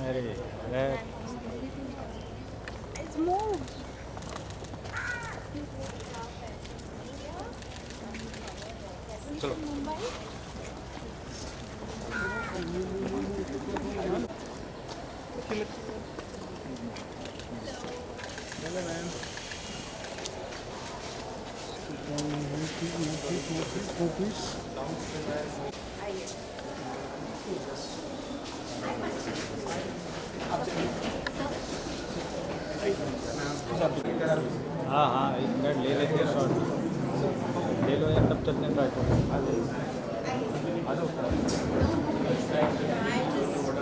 अरे रे- It's moved. He's चलो from Mumbai. चलो मैम हाँ हाँ 1 मिनट ले लेते हैं शॉर्ट ले लो यार तब चलते हैं try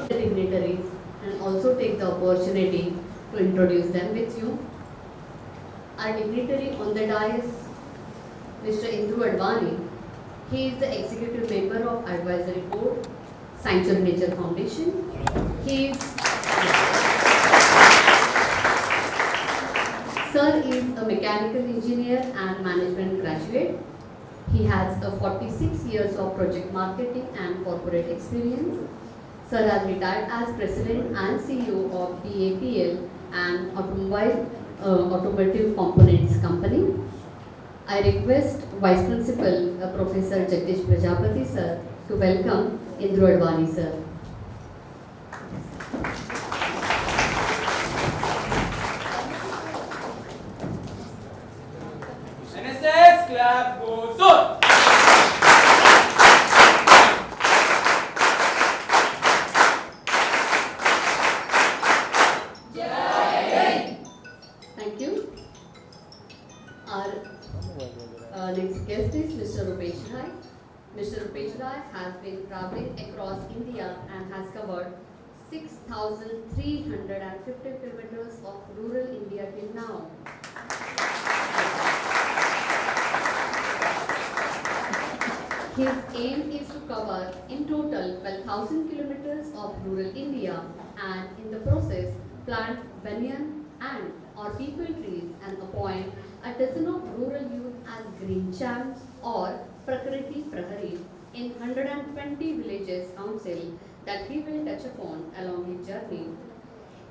dignitaries and also take the opportunity to introduce them with you. Our dignitary on the dais, Mr. Indru Advani. He is the executive member of Advisory Board, Sanctuary Nature Foundation. He is, Sir is a mechanical engineer and management graduate. He has a 46 years of project marketing and corporate experience. Sir has retired as President and CEO of DAPL and Automotive Components Company. I request Vice Principal Professor Jagdish Prajapati Sir to welcome Indru Advani Sir. NSS clap goes on. Thank you. Our next guest is Mr. Rupesh Rai. Mr. Rupesh Rai has been traveling across India and has covered 6,350 kilometers of rural India till now. His aim is to cover in total 12,000 kilometers of rural India and in the process plant banyan and or people trees and appoint a dozen of rural youth as green champs or Prakriti Prahari in 120 villages council that he will touch upon along his journey.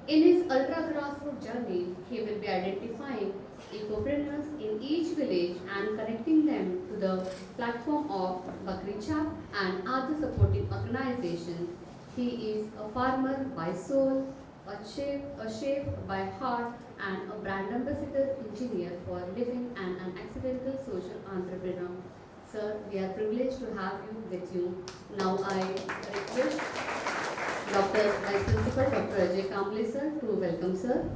In his ultra grassroots journey, he will be identifying ecopreneurs in each village and connecting them to the platform of Bakri Chap and other supporting organizations. He is a farmer by soul, a chef by heart, and a brand ambassador engineer for living and an accidental social entrepreneur. Sir, we are privileged to have you with you. Now I request Dr. Vice Principal Dr. Ajay Kamble sir to welcome sir.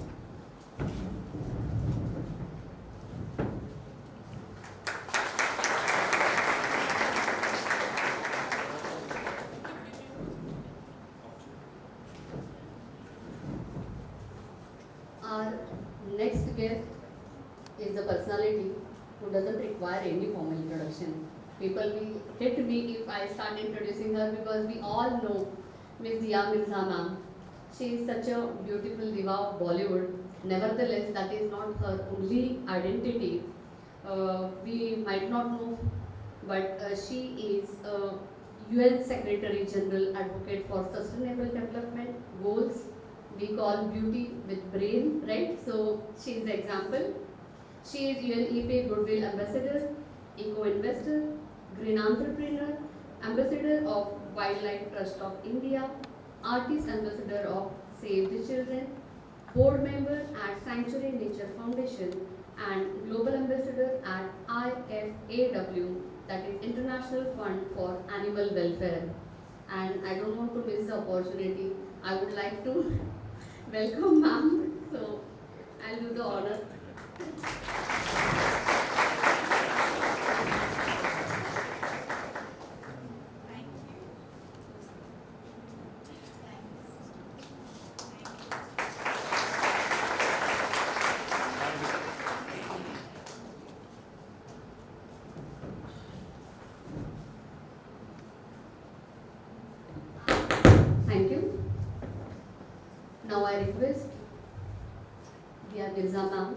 Our next guest is a personality who doesn't require any formal introduction. People will hit me if I start introducing her because we all know Miss Dia Mirza ma'am. She is such a beautiful diva of Bollywood. Nevertheless, that is not her only identity. We might not know, but she is a UN Secretary General Advocate for Sustainable Development Goals. We call beauty with brain, right? So she is the example. She is UNEP Goodwill Ambassador, Eco Investor, Green Entrepreneur, Ambassador of Wildlife Trust of India, Artist Ambassador of Save the Children, Board Member at Sanctuary Nature Foundation, and Global Ambassador at IFAW, that is International Fund for Animal Welfare. And I don't want to miss the opportunity. I would like to welcome ma'am. So I'll do the honor. Thank you. Now I request Dia Mirza ma'am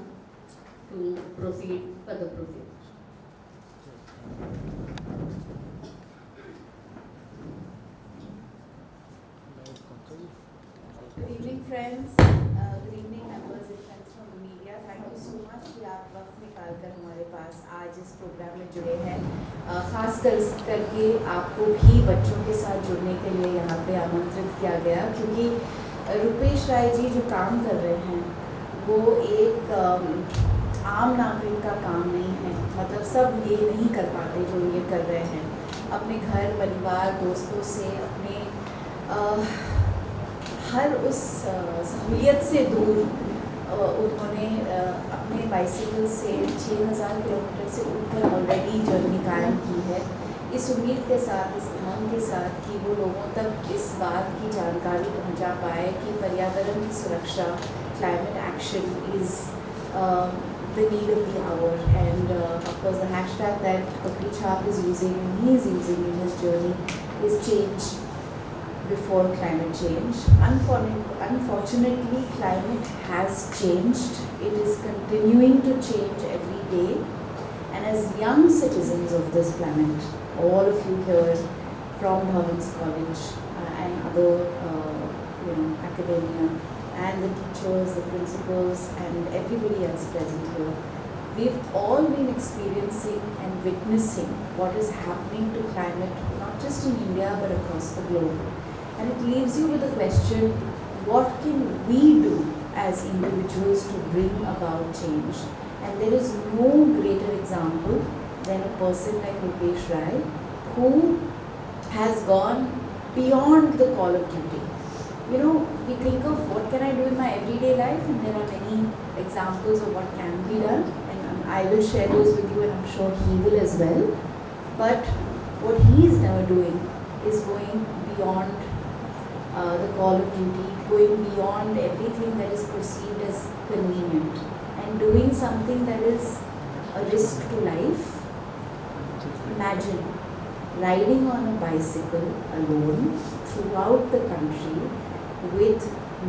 to proceed further proceed. Good friends, good evening members and friends from the media. Thank you so much कि आप वक्त निकाल कर हमारे पास आज इस programme में जुड़े हैं। खास करके आपको भी बच्चों के साथ जुड़ने के लिए यहाँ पे आमंत्रित किया गया, क्योंकि रुपेश राय जी जो काम कर रहे हैं वो एक आम नागरिक का काम नहीं है। मतलब सब ये नहीं कर पाते जो ये कर रहे हैं। अपने घर परिवार दोस्तों से अपने हर उस सहूलियत से दूर उन्होंने अपने बाइसिकल से 6000 किलोमीटर से ऊपर ऑलरेडी जर्नी कायम की है, इस उम्मीद के साथ, इस उमंग के साथ कि वो लोगों तक इस बात की जानकारी पहुंचा पाए कि पर्यावरण की सुरक्षा, climate action is the need of the hour. And of course the hashtag that Kapil Chap is using and he is using in his journey is change before climate change. Unfortunately, climate has changed. It is continuing to change every day. And as young citizens of this planet, all of you here from Bhavans College and other academia, and the teachers, the principals, and everybody else present here, we've all been experiencing and witnessing what is happening to climate, not just in India but across the globe. And it leaves you with the question, what can we do as individuals to bring about change? And there is no greater example than a person like Rupesh Rai, who has gone beyond the call of duty. You know, we think of what can I do in my everyday life, and there are many examples of what can be done, and I will share those with you, and I'm sure he will as well. But what he is now doing is going beyond the call of duty, going beyond everything that is perceived as convenient, and doing something that is a risk to life. Imagine riding on a bicycle alone throughout the country with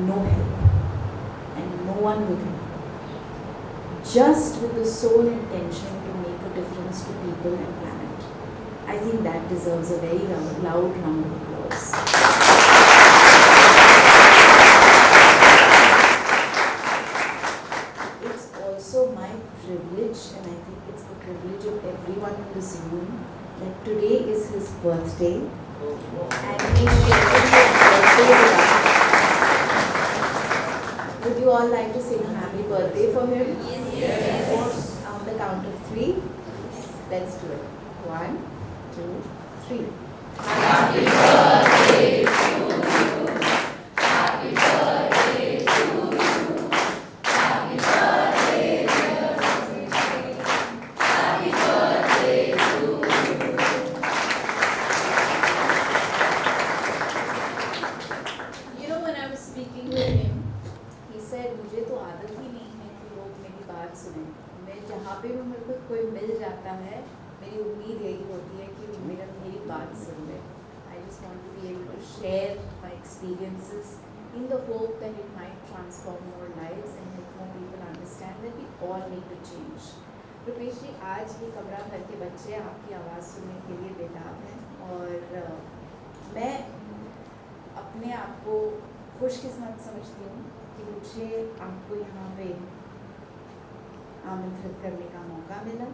no help and no one with him, just with the sole intention to make a difference to people and planet. I think that deserves a very loud round of applause. It's also my privilege, and I think it's the privilege of everyone in this room, that today is his birthday, and he shared his birthday with us. Would you all like to sing a happy birthday for him? Yes. On the count of 3, let's do it. 1, 2, 3. Happy birthday to you. Happy birthday to you. Happy birthday, dear Rosie. Happy birthday to you. You know, when I was speaking with him, he said, मुझे तो आदत ही नहीं है कि लोग मेरी बात सुने। मैं जहाँ पे भी मेरे को कोई मिल जाता है, मेरी उम्मीद यही होती है कि वो मेरी बात सुन ले। I just want to be able to share my experiences in the hope that it might transform more lives and help more people understand that we all need to change. Rupesh जी, आज ये कमरा भर के बच्चे आपकी आवाज़ सुनने के लिए बेताब हैं, और मैं अपने आप को खुशकिस्मत समझती हूँ कि मुझे आपको यहाँ पे आमंत्रित करने का मौका मिला।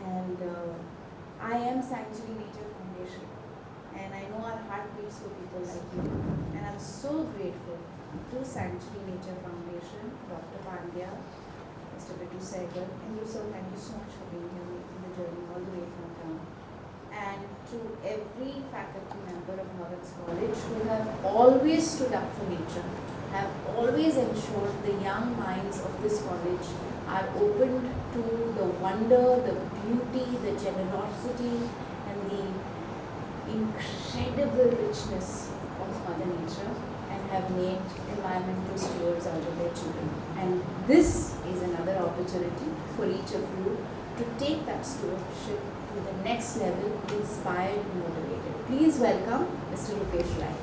And I am Sanctuary Nature Foundation, and I know our heart beats for people like you, and I'm so grateful to Sanctuary Nature Foundation, Dr. Pandya, Mr. Bittu Sehgal, and you, sir, thank you so much for being here, making the journey all the way from town. And to every faculty member of Bhavans College who have always stood up for nature, have always ensured the young minds of this college are opened to the wonder, the beauty, the generosity, and the incredible richness of Mother Nature, and have made environmental stewards out of their children. And this is another opportunity for each of you to take that stewardship to the next level, inspired and motivated. Please welcome Mr. Rupesh Rai.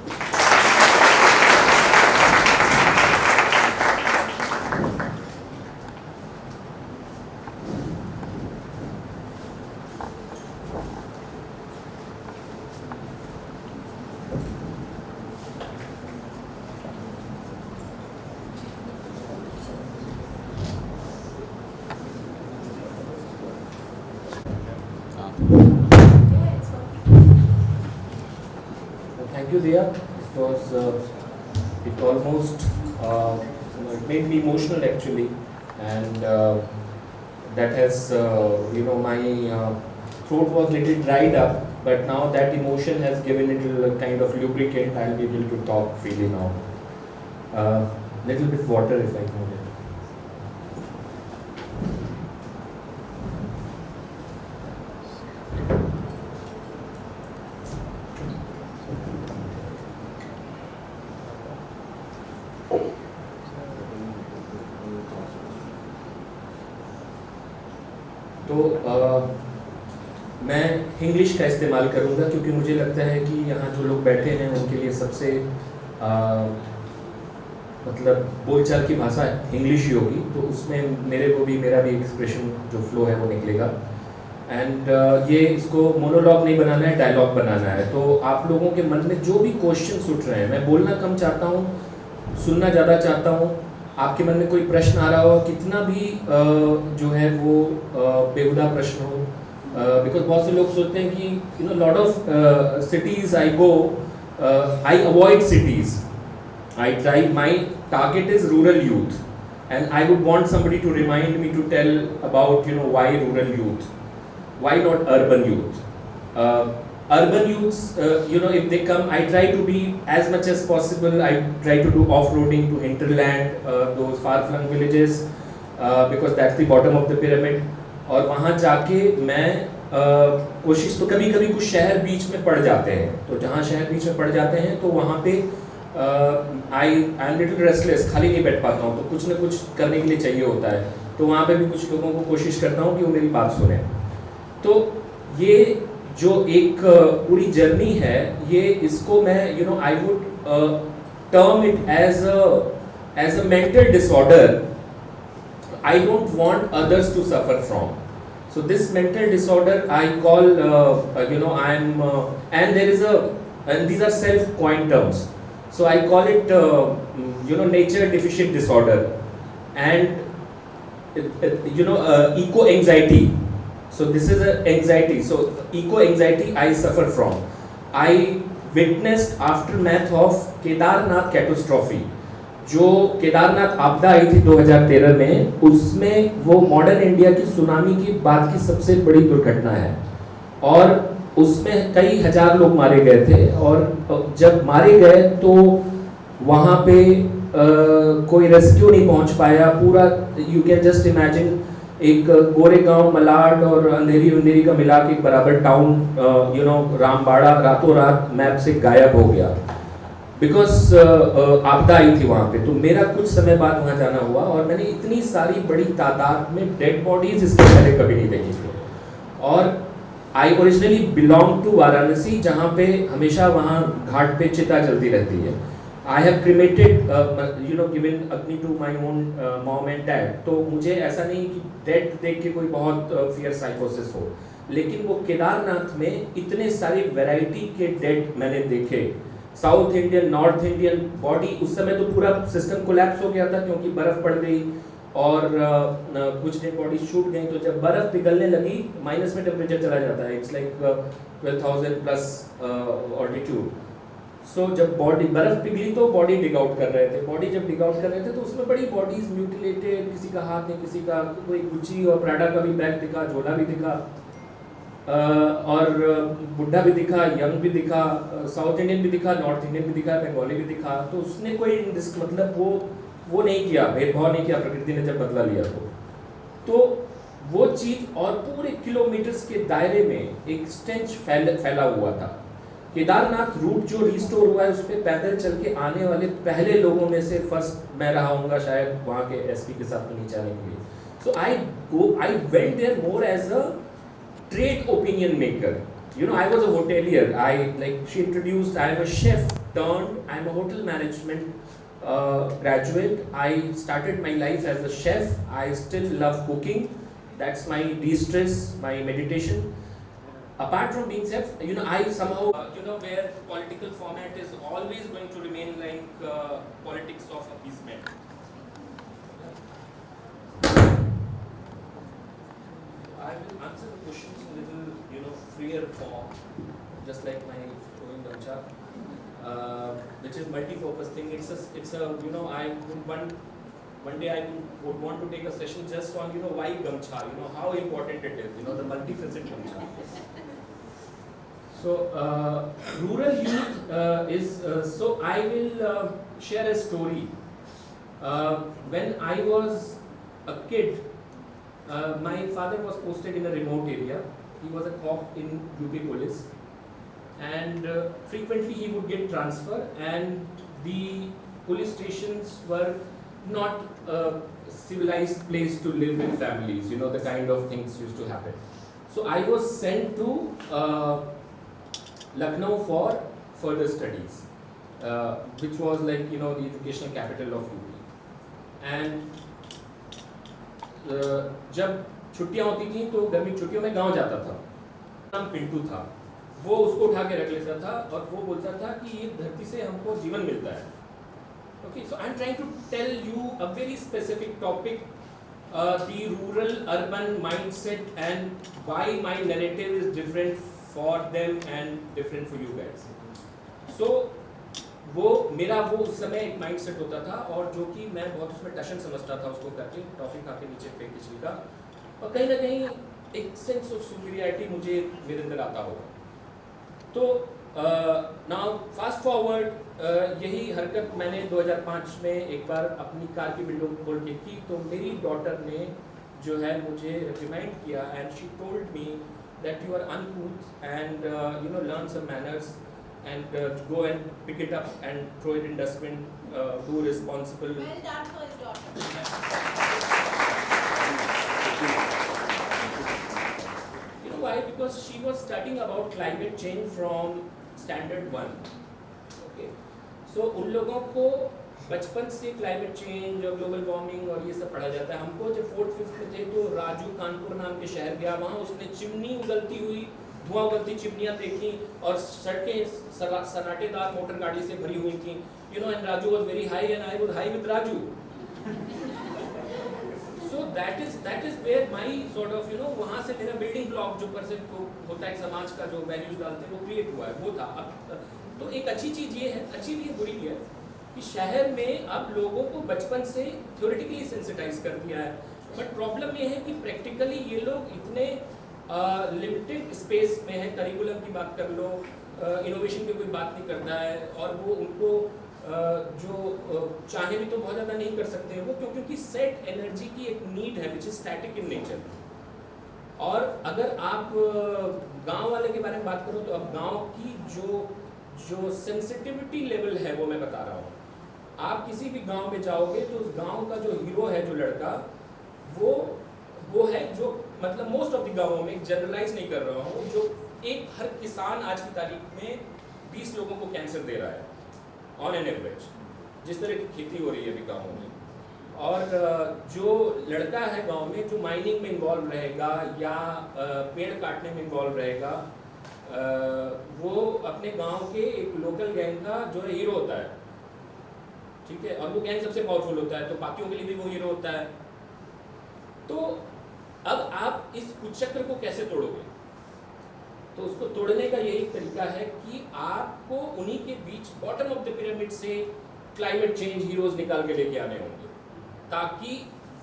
Thank you, Diya. It was, it almost, it made me emotional actually, and that has, my throat was little dried up, but now that emotion has given it a kind of lubricant. I'll be able to talk freely now. Little bit water if I can get. तो मैं English का इस्तेमाल करूंगा क्योंकि मुझे लगता है कि यहाँ जो लोग बैठे हैं उनके लिए सबसे मतलब बोलचाल की भाषा इंग्लिश ही होगी, तो उसमें मेरा भी एक्सप्रेशन जो फ्लो है वो निकलेगा। एंड ये इसको मोनोलॉग नहीं बनाना है, डायलॉग बनाना है। तो आप लोगों के मन में जो भी क्वेश्चंस उठ रहे हैं, मैं बोलना कम चाहता हूँ, सुनना ज़्यादा चाहता हूँ। आपके मन में कोई प्रश्न आ रहा हो, कितना भी जो है वो बेहुदा प्रश्न हो, बिकॉज बहुत से लोग सोचते हैं कि lot of cities I go, I avoid cities, I try, my target is rural youth, and I would want somebody to remind me to tell about why rural youth, why not urban youth? Urban youths, if they come, I try to be as much as possible. I try to do off-roading to hinterland, those far-flung villages, because that's the bottom of the pyramid. और वहाँ जाके मैं कोशिश, तो कभी कभी कुछ शहर बीच में पड़ जाते हैं, तो जहाँ शहर बीच में पड़ जाते हैं तो वहाँ पे आई एम लिटिल रेस्टलेस, खाली नहीं बैठ पाता हूँ, तो कुछ ना कुछ करने के लिए चाहिए होता है। तो वहाँ पे भी कुछ लोगों को कोशिश करता हूँ कि वो मेरी बात सुने। तो ये जो एक पूरी जर्नी है, ये इसको मैं I would term it as a mental disorder I don't want others to suffer from. So this mental disorder I call, and there is and these are self-coined terms. So I call it, nature deficit disorder, and eco-anxiety. So this is a anxiety. So eco-anxiety I suffer from. I witnessed aftermath of Kedarnath catastrophe. जो केदारनाथ आपदा आई थी 2013 में, उसमें वो modern India की tsunami की बाद की सबसे बड़ी दुर्घटना है, और उसमें कई हजार लोग मारे गए थे। और जब मारे गए तो वहाँ पे कोई रेस्क्यू नहीं पहुँच पाया। पूरा यू कैन जस्ट इमेजिन, एक गोरेगांव, मलाड और अंधेरी का मिला के एक बराबर टाउन, रामबाड़ा रातों रात मैप से गायब हो गया, बिकॉज आपदा आई थी वहाँ पे। तो मेरा कुछ समय बाद वहाँ जाना हुआ, और मैंने इतनी सारी बड़ी तादाद में डेड बॉडीज इसके पहले कभी नहीं देखी थी। और आई ओरिजिनली बिलोंग टू वाराणसी, जहाँ पे हमेशा वहाँ घाट पे चिता जलती रहती है। I have cremated, given agni to my own mom and dad. तो मुझे ऐसा नहीं कि डेड देख के कोई बहुत फियर साइकोसिस हो, लेकिन वो केदारनाथ में इतने सारी वैरायटी के डेड मैंने देखे। South Indian, north Indian body, उस समय तो पूरा सिस्टम कोलैप्स हो गया था क्योंकि बर्फ पड़ गई और कुछ डेड बॉडी छूट गई। तो जब बर्फ पिघलने लगी, माइनस में टेम्परेचर चला जाता है, इट्स लाइक 12,000 प्लस ऑल्टीट्यूड। सो जब बर्फ पिघली तो बॉडी डिग आउट कर रहे थे। बॉडी जब डिग आउट कर रहे थे तो उसमें बड़ी बॉडीज म्यूटिलेटेड, किसी का हाथ नहीं, किसी का कोई गुच्ची और प्राडा का भी बैग दिखा, झोला भी दिखा, और बुढ़ा भी दिखा, यंग भी दिखा, साउथ इंडियन भी दिखा, नॉर्थ इंडियन भी दिखा, बंगाली भी दिखा। तो उसने कोई मतलब वो नहीं किया, भेदभाव नहीं किया प्रकृति ने जब बदला लिया। तो वो चीज़, और पूरे किलोमीटर्स के दायरे में एक स्टेंच फैला हुआ था। केदारनाथ रूट जो रिस्टोर हुआ है, उस पर पैदल चल के आने वाले पहले लोगों में से फर्स्ट मैं रहा हूँगा शायद, वहाँ के एसपी के साथ नीचे आने के लिए। So I went there more as a trade opinion maker. I was a hotelier. She introduced, I am a chef turned, I am a hotel management graduate. I started my life as a chef. I still love cooking. That's my de-stress, my meditation. Apart from being chef, I somehow, where political format is always going to remain like politics of appeasement. I will answer the questions in a little, freer form, just like my flowing Damcha. which is multi-purpose thing. It's a you know, I would one day I would want to take a session just on, you know, why Gamcha, you know, how important it is, you know, the multifaceted Gamcha. So rural youth is so I will share a story. When I was a kid, my father was posted in a remote area. He was a cop in UP police, and frequently he would get transfer, and the police stations were not a civilized place to live with families, you know, the kind of things used to happen. So I was sent to Lucknow for further studies, which was like, you know, the educational capital of UP. And जब छुट्टियां होती थी तो गर्मी छुट्टियों में गांव जाता था. नाम पिंटू था. वो उसको उठा के रख लेता था और वो बोलता था कि ये धरती से हमको जीवन मिलता है. Okay, so I'm trying to tell you a very specific topic, the rural-urban mindset and why my narrative is different for them and different for you guys. So, वो मेरा वो उस समय एक माइंडसेट होता था और जो कि मैं बहुत उसमें टशन समझता था उसको करके, टॉफी खा के नीचे फेंक के छिलका, और कहीं ना कहीं एक सेंस ऑफ सुपीरियरिटी मुझे मेरे अंदर आता होगा. तो नाउ फास्ट फॉरवर्ड, यही हरकत मैंने 2005 में एक बार अपनी कार की विंडो खोल के की, तो मेरी डॉटर ने जो है मुझे रिमाइंड किया and she told me that you are uncouth and you know learn some manners and go and pick it up and throw it in dustbin, do responsible. Well done for his daughter. You know why? Because she was studying about climate change from standard 1. Okay. So उन लोगों को बचपन से climate change और global warming और ये सब पढ़ा जाता है. हमको जब 4th 5th में थे तो राजू कानपुर नाम के शहर गया, वहाँ उसने चिमनी उगलती हुई, धुआं उगलती चिमनियाँ देखी और सड़कें सन्नाटेदार मोटर गाड़ी से भरी हुई थी. You know, and Raju was very high and I was high with Raju. So that is where my sort of, you know, वहाँ से मेरा बिल्डिंग ब्लॉक जो परसेंट होता है समाज का, जो वैल्यूज डालते हैं वो क्रिएट हुआ है, वो था. अब तो एक अच्छी चीज़ ये है, अच्छी भी है बुरी भी है, कि शहर में अब लोगों को बचपन से थ्योरेटिकली सेंसिटाइज कर दिया है. बट प्रॉब्लम ये है कि प्रैक्टिकली ये लोग इतने लिमिटेड स्पेस में है. करिकुलम की बात कर लो, इनोवेशन की कोई बात नहीं करता है, और वो उनको जो चाहे भी तो बहुत ज़्यादा नहीं कर सकते हैं वो, क्योंकि सेट एनर्जी की एक नीड है which is static in nature. और अगर आप गांव वाले के बारे में बात करो तो अब गांव की जो सेंसिटिविटी लेवल है वो मैं बता रहा हूँ. आप किसी भी गांव में जाओगे तो उस गांव का जो हीरो है, जो लड़का, वो है जो, मतलब मोस्ट ऑफ द गाँवों में, जनरलाइज नहीं कर रहा हूँ, जो एक हर किसान आज की तारीख में 20 लोगों को कैंसर दे रहा है ऑन एन एवरेज, जिस तरह की खेती हो रही है अभी गाँवों में. और जो लड़का है गांव में, जो माइनिंग में इन्वॉल्व रहेगा या पेड़ काटने में इन्वॉल्व रहेगा, वो अपने गांव के एक लोकल गैंग का जो है हीरो होता है. ठीक है, और वो गैंग सबसे पावरफुल होता है, तो बाकियों के लिए भी वो हीरो होता है. तो अब आप इस कुचक्र को कैसे तोड़ोगे? तो उसको तोड़ने का यही तरीका है कि आपको उन्हीं के बीच, बॉटम ऑफ द पिरामिड से क्लाइमेट चेंज हीरोज निकाल के लेके आने होंगे, ताकि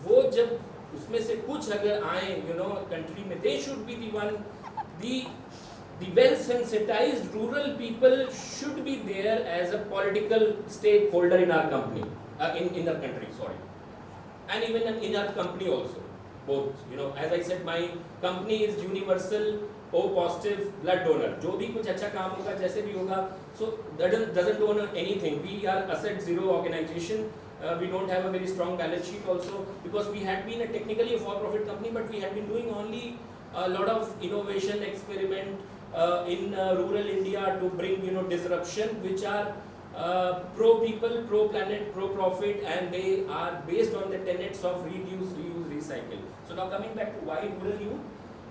वो जब उसमें से कुछ अगर आए, यू नो, कंट्री में, they should be the one, the well sensitized rural people should be there as a political stakeholder in our company, in our country, sorry, and even in our company also, both. You know, as I said, my company is universal O positive blood donor. जो भी कुछ अच्छा काम होगा, जैसे भी होगा, so doesn't own anything. We are asset zero organization. We don't have a very strong balance sheet also, because we had been technically a for-profit company, but we had been doing only a lot of innovation experiment in rural India to bring, you know, disruption, which are pro people, pro planet, pro profit, and they are based on the tenets of reduce, reuse, recycle. So now coming back to why rural youth.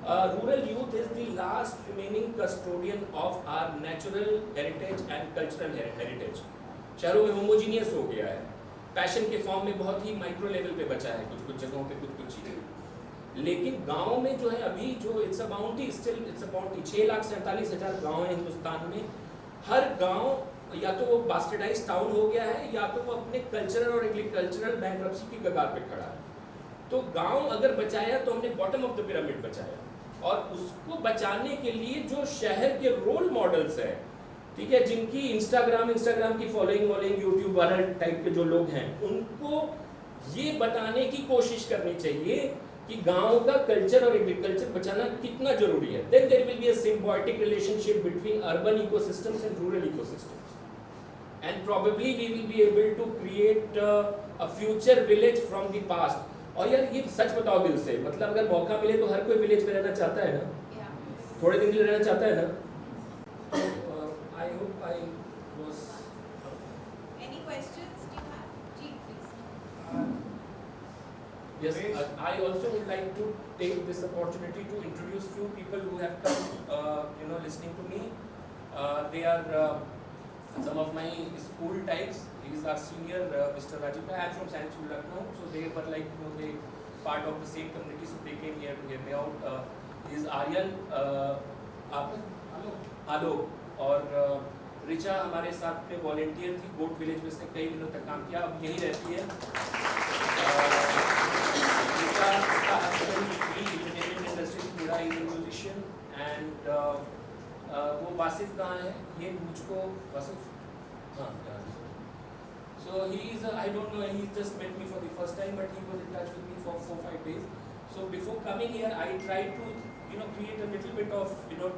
Rural youth is the last remaining custodian of our natural heritage and cultural heritage. शहरों में homogeneous हो गया है, passion के form में बहुत ही micro level पे बचा है, कुछ कुछ जगहों पे कुछ चीज़ें. लेकिन गाँव में जो है अभी जो it's a bounty, still it's a bounty. 6,47,000 गाँव हैं हिंदुस्तान में. हर गाँव या तो वो बास्टर्डाइज टाउन हो गया है या तो वो अपने कल्चरल और एग्रीकल्चरल बैंक्रप्सी की कगार पे खड़ा है। तो गांव अगर बचाया तो हमने बॉटम ऑफ द पिरामिड बचाया, और उसको बचाने के लिए जो शहर के रोल मॉडल्स हैं, ठीक है, जिनकी इंस्टाग्राम की फॉलोइंग यूट्यूब वाला टाइप के जो लोग हैं, उनको ये बताने की कोशिश करनी चाहिए कि गांव का कल्चर और एग्रीकल्चर बचाना कितना जरूरी है। Then there will be a symbiotic relationship between urban ecosystems and rural ecosystems, and probably we will be able to create a future village from the past. और यार ये सच बताओ दिल से, मतलब अगर मौका मिले तो हर कोई विलेज में रहना चाहता है ना, थोड़े दिन के लिए रहना चाहता है ना। I hope I was Any questions do you have? Ji, please. Yes, I also would like to take this opportunity to introduce few people who have come, listening to me. They are some of my school types. He is our senior, Mr. Rajiv. I am from Science School, Lucknow, so they were like, they part of the same community, so they came here to hear me out. He is Aryan, Alok, और रिचा हमारे साथ में volunteer थी गोट village में, उसने कई दिनों तक काम किया, अब यहीं रहती है। रिचा का हस्बैंड एंटरटेनमेंट इंडस्ट्री से जुड़ा, इज अ म्यूजिशियन, एंड वो वासिफ कहाँ है, ये मुझको वासिफ, हाँ, so he is I don't know, he just met me for the first time, but he was in touch with me for 4-5 days. So before coming here, I tried to create a little bit of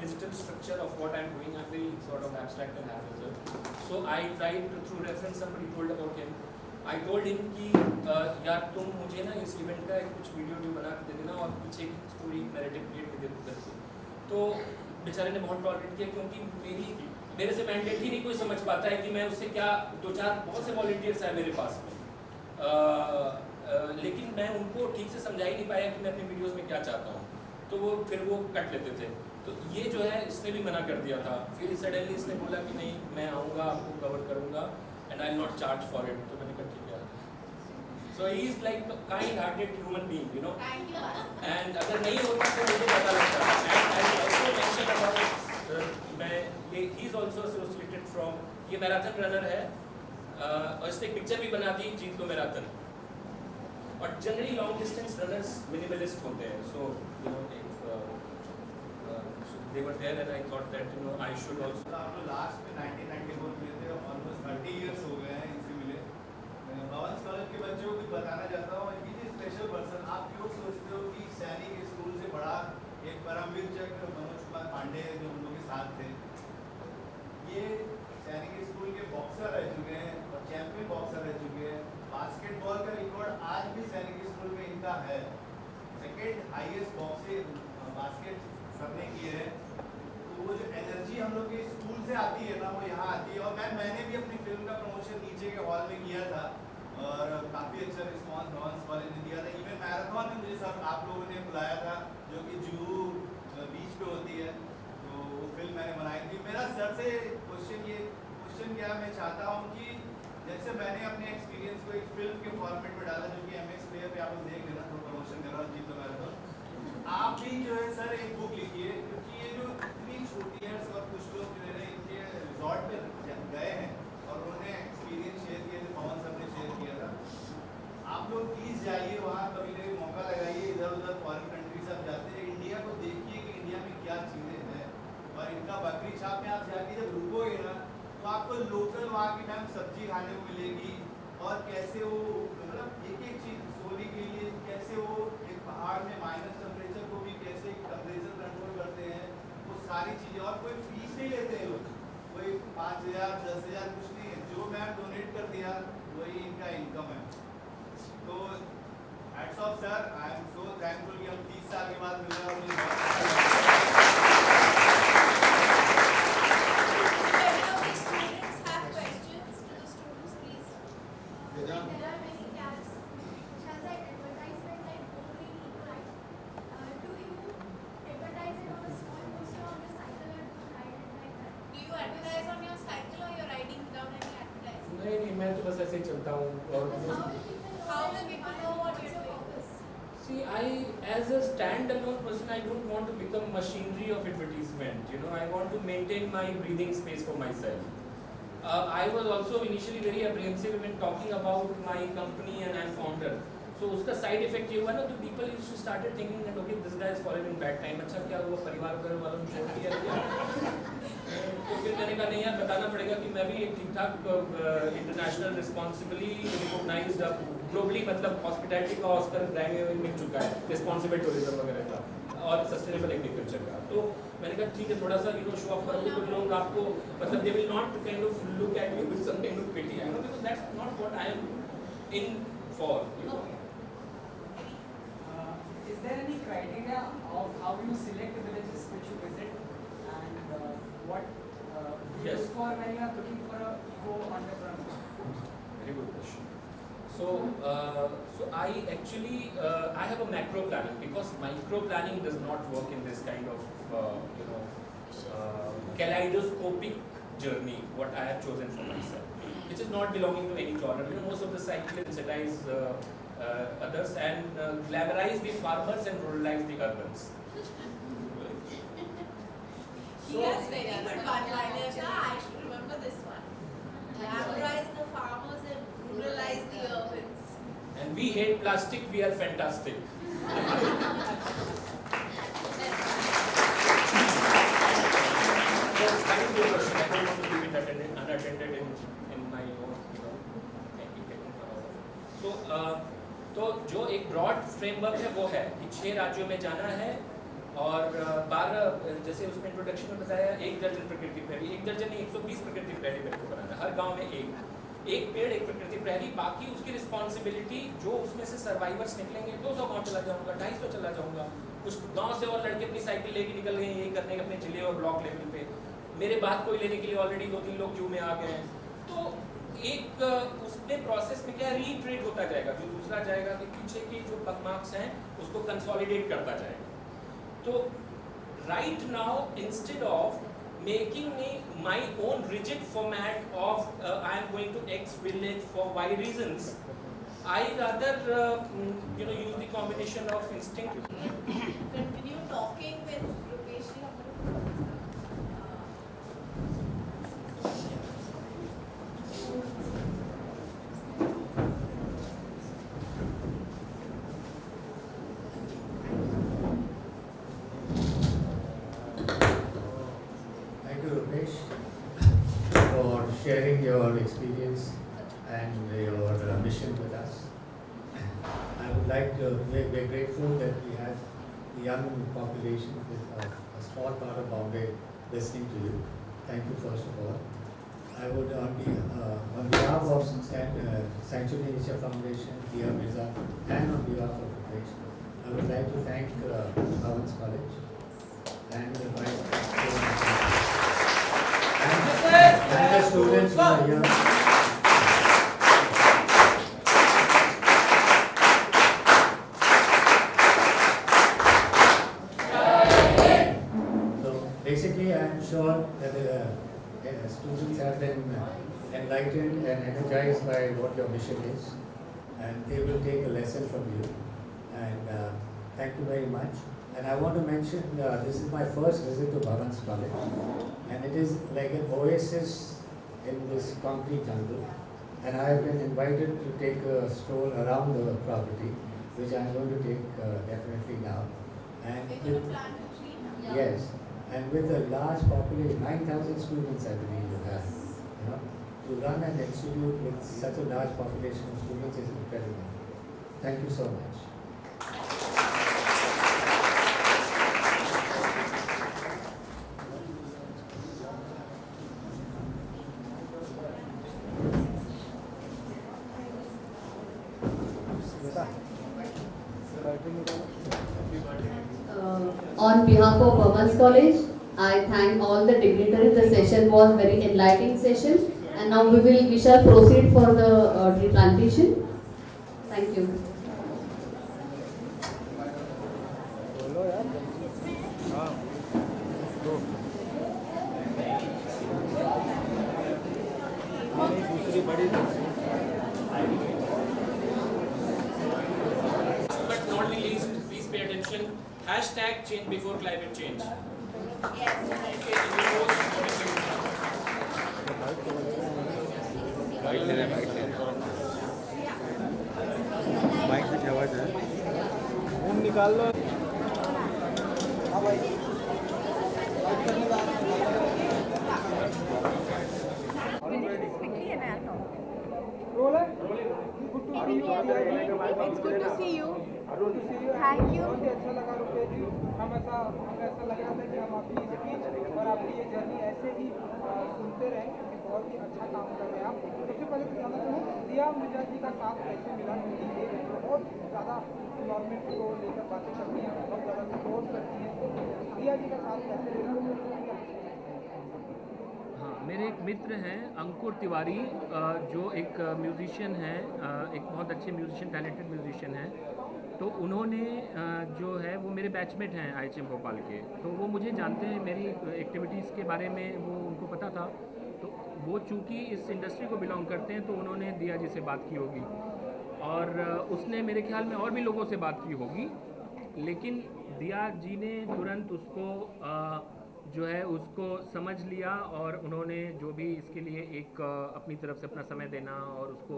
digital structure of what I'm doing. I'm very sort of abstract and half-reserved. So I tried to, through reference, somebody told about him. I told him कि यार तुम मुझे ना इस event का कुछ video बना के दे देना और पीछे की स्टोरी नैरेटिव क्रिएट कर दे। तो बेचारे ने बहुत टॉलरेट किया, क्योंकि मेरे से मैंडेट ही नहीं कोई समझ पाता है कि मैं उससे क्या, दो चार बहुत से वॉलंटियर्स हैं मेरे पास में, लेकिन मैं उनको ठीक से समझा ही नहीं पाया कि मैं अपनी वीडियोस में क्या चाहता हूँ, तो वो फिर वो कट लेते थे। तो ये जो है इसने भी मना कर दिया था, फिर सडनली इसने बोला कि नहीं मैं आऊँगा, आपको कवर करूँगा, and I not charge for it. तो मैंने कहा ठीक है। So he is like kind hearted human being, Thank you. And अगर नहीं होता तो मुझे पता लगता। And I also mention about मैं ये he is also associated from, ये मैराथन रनर है, और इसने एक पिक्चर भी बना दी, जीत लो मैराथन। और generally long distance runners minimalist होते हैं, सो they were there and I thought that I should also. आप लोग लास्ट में 1994 मिले थे, ऑलमोस्ट 30 इयर्स हो गए हैं इनसे मिले। भवन कॉलेज के बच्चों को भी बताना चाहता हूँ, ये स्पेशल पर्सन, आप क्यों सोचते हो कि सैनिक स्कूल से बड़ा एक परमवीर चक्र मनोज कुमार पांडे जो उन लोग के साथ थे, ये सैनिक स्कूल के बॉक्सर रह चुके हैं और चैंपियन बॉक्सर रह चुके हैं। बास्केटबॉल का रिकॉर्ड आज भी सैनिक स्कूल में इनका है, सेकेंड हाईएस्ट बास्केट सबने किए हैं। तो वो जो एनर्जी हम लोग के स्कूल से आती है ना, वो यहाँ आती है। और मैंने भी अपनी फिल्म का प्रमोशन नीचे के हॉल में किया था और काफ़ी अच्छा रिस्पॉन्स भवन कॉलेज ने दिया था। इवन मैराथन में मुझे सब आप लोगों ने बुलाया था, जो कि जुहू बीच पे होती है, तो वो फिल्म मैंने बनाई थी। मेरा सर से क्वेश्चन क्या मैं चाहता हूँ कि जैसे मैंने अपने एक्सपीरियंस को एक फिल्म के फॉर्मेट में डाला, जो कि MX प्लेयर पे आप लोग देख लेना, तो प्रमोशन कर रहा हूँ जीत मैराथन। आप भी जो है सर एक बुक लिखिए, क्योंकि ये जो इतनी छोटी है और कुछ लोग जो है इनके रिजॉर्ट पे गए हैं और उन्होंने एक्सपीरियंस शेयर किया, जो पवन सर ने शेयर किया था। आप लोग प्लीज़ जाइए वहाँ, कभी कभी मौका लगाइए, इधर उधर फॉरेन कंट्री सब जाते हैं, इंडिया को देखिए कि इंडिया में क्या चीज़ें हैं। और इनका बकरी छाप में आप जाके जब रुकोगे ना, तो आपको लोकल वहाँ की मैम सब्जी खाने को मिलेगी, और कैसे वो मतलब एक एक चीज़ सोने के लिए, कैसे वो एक पहाड़ में माइनस टेम्परेचर को भी कैसे टेम्परेचर कंट्रोल करते हैं, वो सारी चीज़ें। और कोई फीस नहीं लेते हैं लोग, कोई 5,000 10,000 कुछ नहीं है, जो मैम डोनेट कर दिया वही इनका इनकम है। तो hats off sir, I am so thankful कि हम 30 साल के बाद मिल रहे हैं। Students have questions to the students, please. There are many camps which has an advertisement like Go Green Eco Ride. Do you advertise it on a small poster on your cycle or do you ride it like that? Do you advertise on your cycle or you're riding without any advertising? नहीं, मैं तो बस ऐसे ही चलता हूँ। और How will people know what you're doing? See, as a stand-alone person, I don't want to become machinery of advertisement. I want to maintain my breathing space for myself. I was also initially very apprehensive when talking about my company and I'm founder. So उसका side effect ये हुआ ना, तो people used to started thinking that okay, this guy is fallen in bad time. अच्छा क्या हुआ, परिवार वगैरह वालों ने छोड़ दिया क्या? तो फिर मैंने कहा नहीं यार, बताना पड़ेगा कि मैं भी एक ठीक ठाक इंटरनेशनल रिस्पॉन्सिबली रिकॉग्नाइज्ड ग्लोबली, मतलब हॉस्पिटैलिटी का ऑस्कर ग्रैमी मिल चुका है, रिस्पॉन्सिबल टूरिज्म वगैरह का और सस्टेनेबल एग्रीकल्चर का. तो मैंने कहा ठीक है, थोड़ा सा शो ऑफ करोगे तो लोग आपको मतलब they will not kind of look at you with some kind of pity, I know, because that's not what I am in for, you know. Is there any criteria of how you select the villages which you visit, and what you Yes. look for when you are looking for a eco-entrepreneur? Very good question. So I actually I have a macro planning, because micro planning does not work in this kind of kaleidoscopic journey what I have chosen for myself, which is not belonging to any genre. Most of the cyclists sensitize others and glamorize the farmers and ruralize the urbans. He has very good one-liners. I should remember this one. Glamorize the farmers and ruralize the urbans. And we hate plastic, we are fantastic. So, coming to your question, I don't want to leave it unattended in my own, thank you for all of it. So, तो जो एक broad framework है वो है कि 6 राज्यों में जाना है और 12, जैसे उसमें इंट्रोडक्शन में बताया, 1 दर्जन प्रकृति प्रहरी, 1 दर्जन नहीं 120 प्रकृति प्रहरी मेरे को बनाना है, हर गांव में एक पेड़, एक प्रकृति प्रहरी. बाकी उसकी रिस्पॉन्सिबिलिटी, जो उसमें से सर्वाइवर्स निकलेंगे, 200 गांव चला जाऊंगा, 250 चला जाऊंगा. कुछ गांव से और लड़के अपनी साइकिल लेके निकल गए ये करने के अपने जिले और ब्लॉक लेवल पे. मेरे बात कोई लेने के लिए ऑलरेडी 2-3 लोग क्यू में आ गए हैं. तो एक उसमें प्रोसेस में क्या रीट्रेड होता जाएगा, जो दूसरा जाएगा कि पीछे की जो बकमार्क्स हैं उसको कंसोलिडेट करता जाएगा. तो right now instead of making me my own rigid format of I am going to X village for Y reasons, I rather use the combination of instinct. Continue talking with Rupesh. Thank you, Rupesh, for sharing your experience and your mission with us. I would like to, we're grateful that we have the young population with a small part of Bombay listening to you. Thank you, first of all. I would, on behalf of Sanctuary Nature Foundation, Dia Mirza, and on behalf of Rupesh, I would like to thank Bhavans College and the Vice Principal and the students who are here. So basically, I am sure that the students have been enlightened and energized by what your mission is, and they will take a lesson from you. And thank you very much. And I want to mention, this is my first visit to Bhavans College, and it is like an oasis in this concrete jungle. And I have been invited to take a stroll around the property, which I am going to take definitely now. And We're going to plant a tree now. yes, and with a large population, 9,000 students I believe you have, to run an institute with such a large population of students is incredible. Thank you so much. On behalf of Bhavans College, I thank all the dignitaries. The session was very enlightening session, and now we shall proceed for the tree plantation. Thank you. बोलो यार. हाँ. दो. दूसरी बड़ी. But not the least, please pay attention. Hashtag change before climate change. Yes. Okay, in the post, bite ले रहे हैं, bite ले रहे हैं। बाइक में आवाज है, फोन निकाल लो। हाँ भाई, It's good to see you. Thank you. अच्छा लगा रुपये जी, हमें ऐसा लग रहा था कि हम आपकी स्पीच और आपकी ये जर्नी ऐसे ही सुनते रहें, क्योंकि बहुत ही अच्छा काम कर रहे हैं आप। सबसे पहले तो जानना चाहूँ दिया मिर्जा जी का साथ कैसे मिला, क्योंकि ये बहुत ज़्यादा इन्वायरमेंट को लेकर बातें करती हैं, बहुत ज़्यादा सपोर्ट करती हैं। दिया जी का साथ कैसे मिला? हाँ, मेरे एक मित्र हैं अंकुर तिवारी, जो एक म्यूज़िशियन हैं, एक बहुत अच्छे म्यूज़िशियन, टैलेंटेड म्यूज़िशियन हैं। तो उन्होंने जो है वो मेरे बैचमेट हैं IHM भोपाल के, तो वो मुझे जानते हैं, मेरी एक्टिविटीज़ के बारे में वो उनको पता था। तो वो चूँकि इस इंडस्ट्री को बिलोंग करते हैं, तो उन्होंने दिया जी से बात की होगी और उसने मेरे ख्याल में और भी लोगों से बात की होगी, लेकिन दिया जी ने तुरंत उसको जो है उसको समझ लिया और उन्होंने जो भी इसके लिए एक अपनी तरफ से अपना समय देना और उसको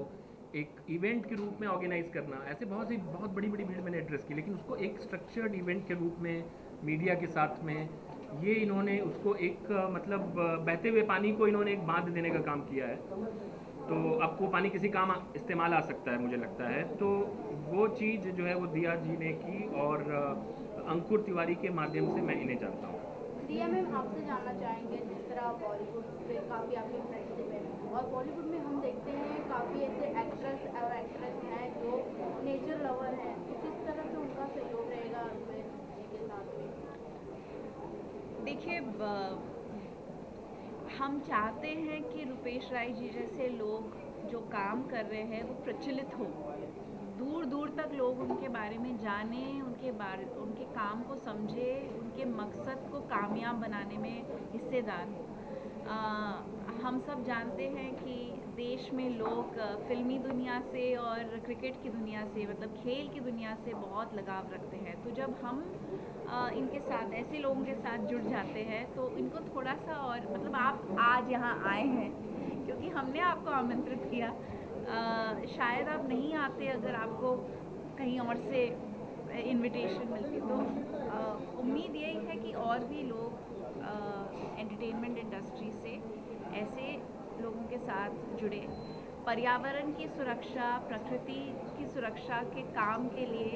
एक इवेंट के रूप में ऑर्गेनाइज करना, ऐसे बहुत बड़ी भीड़ मैंने एड्रेस की, लेकिन उसको एक स्ट्रक्चर्ड इवेंट के रूप में मीडिया के साथ में ये इन्होंने उसको एक मतलब बहते हुए पानी को इन्होंने एक बांध देने का काम किया है। तो अब वो पानी किसी काम इस्तेमाल आ सकता है, मुझे लगता है। तो वो चीज़ जो है वो दिया जी ने की और अंकुर तिवारी के माध्यम से मैं इन्हें जानता हूँ। दिया मैम, आपसे जानना चाहेंगे, जिस तरह बॉलीवुड से काफ़ी आपके फ्रेंडशिप है और बॉलीवुड में हम देखते हैं काफ़ी ऐसे एक्ट्रेस और एक्ट्रेस हैं जो नेचर लवर हैं, तो किस तरह से उनका सहयोग रहेगा रुपेश जी के साथ में? देखिए, हम चाहते हैं कि रुपेश राय जी जैसे लोग जो काम कर रहे हैं वो प्रचलित हो, दूर दूर तक लोग उनके बारे में जाने, उनके काम को समझे, उनके मकसद को कामयाब बनाने में हिस्सेदार हो। हम सब जानते हैं कि देश में लोग फिल्मी दुनिया से और क्रिकेट की दुनिया से, मतलब खेल की दुनिया से बहुत लगाव रखते हैं। तो जब हम इनके साथ, ऐसे लोगों के साथ जुड़ जाते हैं तो इनको थोड़ा सा और, मतलब आप आज यहाँ आए हैं क्योंकि हमने आपको आमंत्रित किया, शायद आप नहीं आते अगर आपको कहीं और से इनविटेशन मिलती। तो उम्मीद यही है कि और भी लोग एंटरटेनमेंट इंडस्ट्री से ऐसे लोगों के साथ जुड़े, पर्यावरण की सुरक्षा, प्रकृति की सुरक्षा के काम के लिए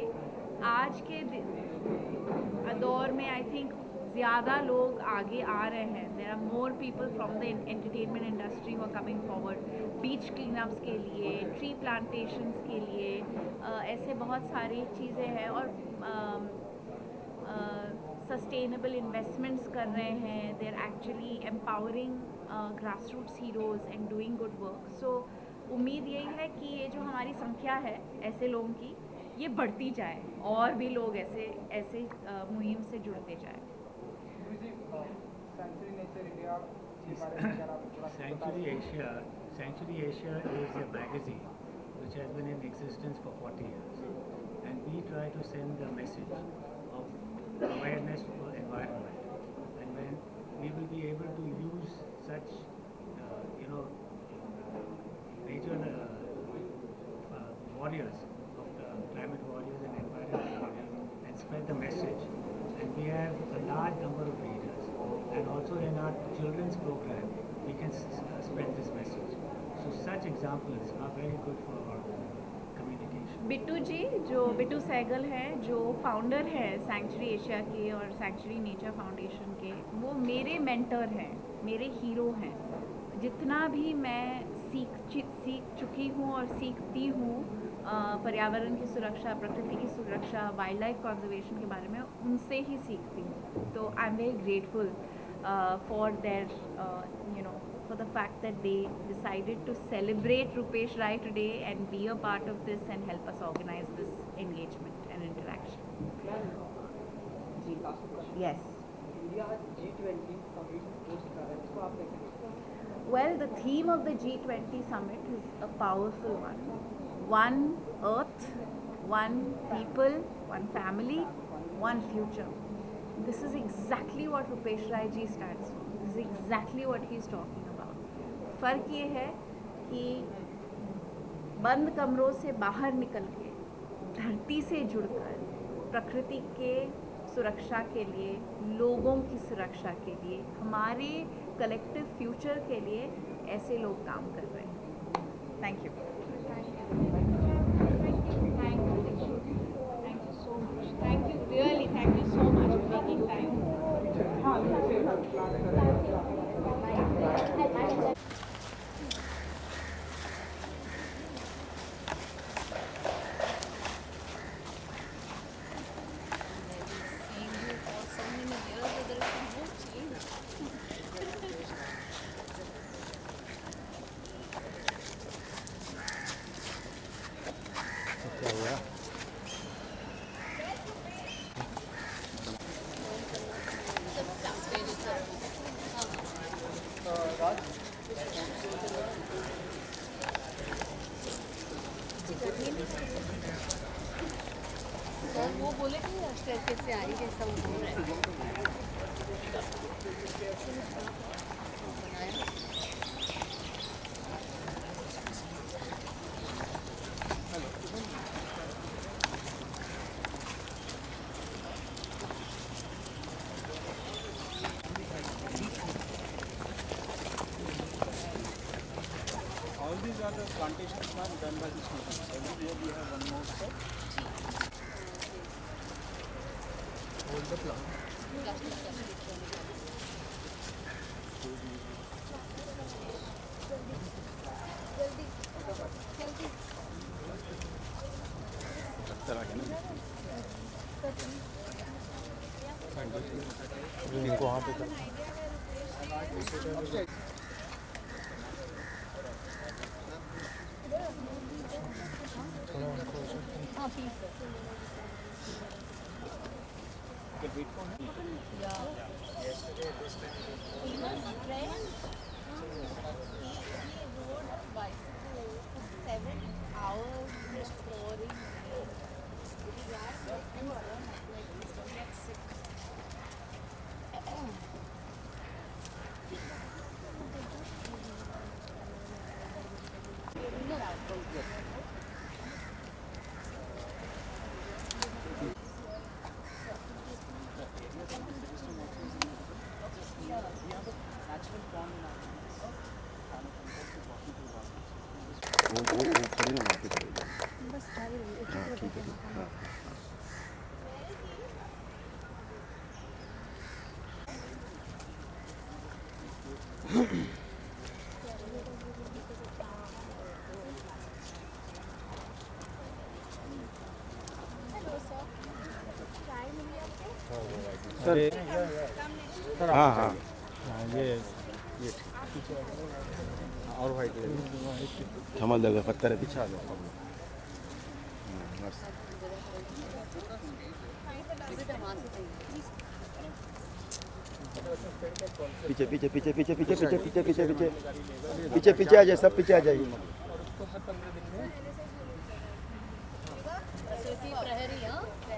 आज के दौर में आई थिंक ज़्यादा लोग आगे आ रहे हैं। There are more people from the entertainment industry who are coming forward, beach cleanups के लिए, ट्री प्लांटेशंस के लिए, ऐसे बहुत सारी चीज़ें हैं और सस्टेनेबल इन्वेस्टमेंट्स कर रहे हैं। They are actually empowering grass roots heroes and doing good work. So उम्मीद यही है कि ये जो हमारी संख्या है ऐसे लोगों की, ये बढ़ती जाए और भी लोग ऐसे मुहिम से जुड़ते जाए। Sanctuary Asia is a magazine which has been in existence for 40 years, and we try to send the message of awareness for environment, and when we will be able to use such major warriors of the climate warriors and environment warriors and spread the message. And we have a large number of readers, and also in our children's program we can spread this message. So such examples are very good for our communication. Bittu जी, जो बिट्टू सहगल हैं, जो founder हैं sanctuary Asia के और sanctuary nature foundation के, वो मेरे mentor हैं, मेरे हीरो हैं। जितना भी मैं सीख चुकी हूँ और सीखती हूँ पर्यावरण की सुरक्षा, प्रकृति की सुरक्षा, वाइल्ड लाइफ कंजर्वेशन के बारे में, उनसे ही सीखती हूँ। तो I am very grateful for their for the fact that they decided to celebrate Rupesh Rai today and be a part of this and help us organize this engagement and interaction. Yes. Well, the theme of the G20 summit is a powerful one. One earth, one people, one family, one future. This is exactly what Rupesh Rai ji stands for. This is exactly what he is talking about. फ़र्क ये है कि बंद कमरों से बाहर निकल के धरती से जुड़कर प्रकृति के सुरक्षा के लिए, लोगों की सुरक्षा के लिए, हमारे कलेक्टिव फ्यूचर के लिए ऐसे लोग काम कर रहे हैं। Thank you. Thank you, really, thank you so much for making time. क्या हुआ? सर वो बोले कि स्टेयरकेस से आई जैसा वो बोल रहे हैं। All these are the plantations now done by this company. Every year we have one more step. Hold the plant. इनको वहाँ पे हाँ please sir. Yesterday this time. He rode bicycle for 7 hours exploring. He was like, don't get sick. Sir हाँ हाँ ये और white thermal दगा पत्थर है पीछे पीछे पीछे पीछे पीछे पीछे पीछे पीछे पीछे पीछे पीछे पीछे आ जाए, सब पीछे आ जाइए।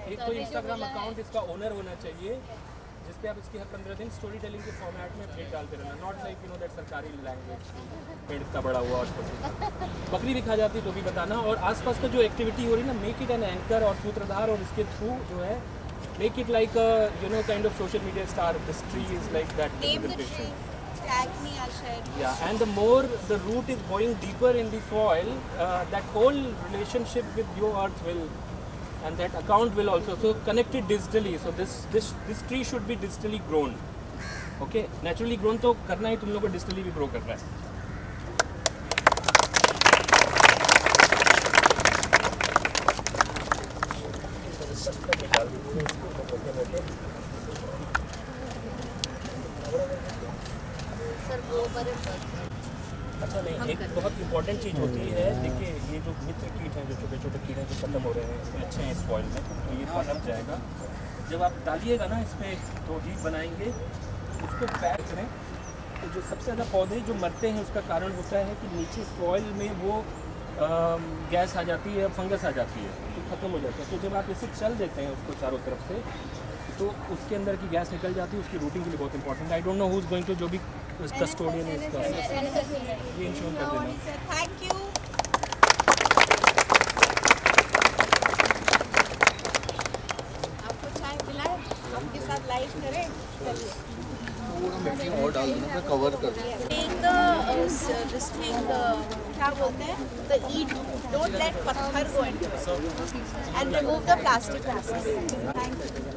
एक तो इंस्टाग्राम अकाउंट इसका ओनर होना चाहिए जिसपे आप इसकी हर 15 दिन स्टोरी टेलिंग के फॉर्मेट में अपडेट डालते रहना, not like you know that सरकारी लैंग्वेज पेड़ इतना बड़ा हुआ और बकरी भी खा जाती तो भी बताना। और आसपास का जो एक्टिविटी हो रही है ना, मेक इट एन एंकर और सूत्रधार, और इसके थ्रू जो है make it like you know kind of social media star. This tree is like that representation. Tag me, I'll share. Yeah, and the more the root is going deeper in the soil, that whole relationship with your earth will, and that account will also, so connect it digitally. So this tree should be digitally grown. Okay, naturally grown तो करना ही तुम लोगों को digitally भी grow कर रहा है। अच्छा नहीं, एक बहुत इंपॉर्टेंट चीज़ होती है, देखिए ये जो मित्र कीट हैं, जो छोटे छोटे कीड़े जो खत्म हो रहे हैं, इसमें अच्छे हैं सॉइल में, तो ये पनप जाएगा। जब आप डालिएगा ना इस पर तो हीट बनाएंगे, उसको पैक करें, तो जो सबसे ज़्यादा पौधे जो मरते हैं उसका कारण होता है कि नीचे सॉइल में वो गैस आ जाती है, फंगस आ जाती है, तो ख़त्म हो जाता है। तो जब आप इसे चल देते हैं उसको चारों तरफ से, तो उसके अंदर की गैस निकल जाती है, उसकी रूटिंग के लिए बहुत इंपॉर्टेंट है। I don't know who is going to, जो भी कस्टोडियन है इसका, ये इंश्योर कर देना। Thank you. कवर कर Take the this thing क्या बोलते हैं the eat don't let पत्थर go into it and remove the plastic pieces. Thank you.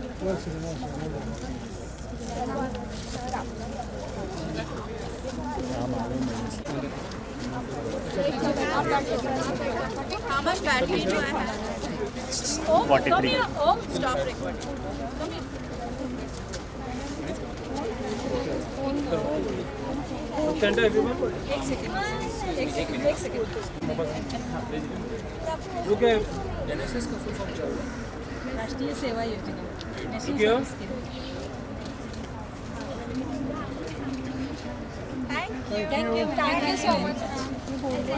How much battery do I have? Oh, 43. Come here. Oh, stop recording. Come here. Stand everyone. एक second. Okay. राष्ट्रीय सेवा योजना Thank you. Thank you so much.